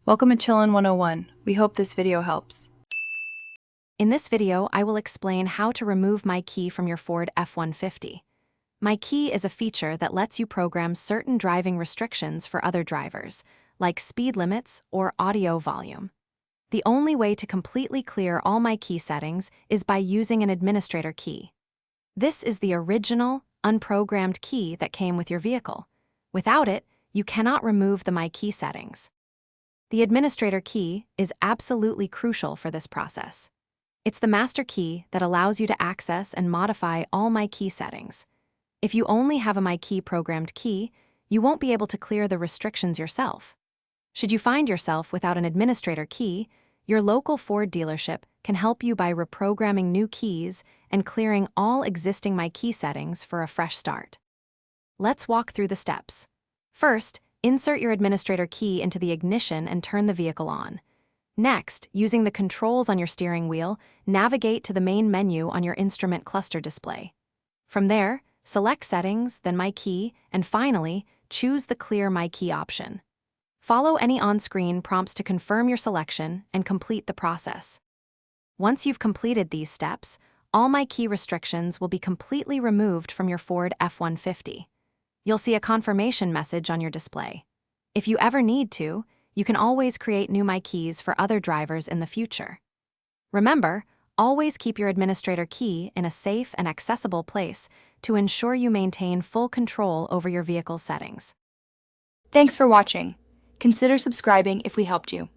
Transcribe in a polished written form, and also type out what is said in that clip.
Welcome to Chillin' 101. We hope this video helps. In this video, I will explain how to remove MyKey from your Ford F-150. MyKey is a feature that lets you program certain driving restrictions for other drivers, like speed limits or audio volume. The only way to completely clear all MyKey settings is by using an administrator key. This is the original, unprogrammed key that came with your vehicle. Without it, you cannot remove the MyKey settings. The administrator key is absolutely crucial for this process. It's the master key that allows you to access and modify all MyKey settings. If you only have a MyKey programmed key, you won't be able to clear the restrictions yourself. Should you find yourself without an administrator key, your local Ford dealership can help you by reprogramming new keys and clearing all existing MyKey settings for a fresh start. Let's walk through the steps. First, insert your administrator key into the ignition and turn the vehicle on. Next, using the controls on your steering wheel, navigate to the main menu on your instrument cluster display. From there, select Settings, then MyKey, and finally, choose the Clear MyKey option. Follow any on-screen prompts to confirm your selection and complete the process. Once you've completed these steps, all MyKey restrictions will be completely removed from your Ford F-150. You'll see a confirmation message on your display. If you ever need to, you can always create new MyKeys for other drivers in the future. Remember, always keep your administrator key in a safe and accessible place to ensure you maintain full control over your vehicle's settings. Thanks for watching. Consider subscribing if we helped you.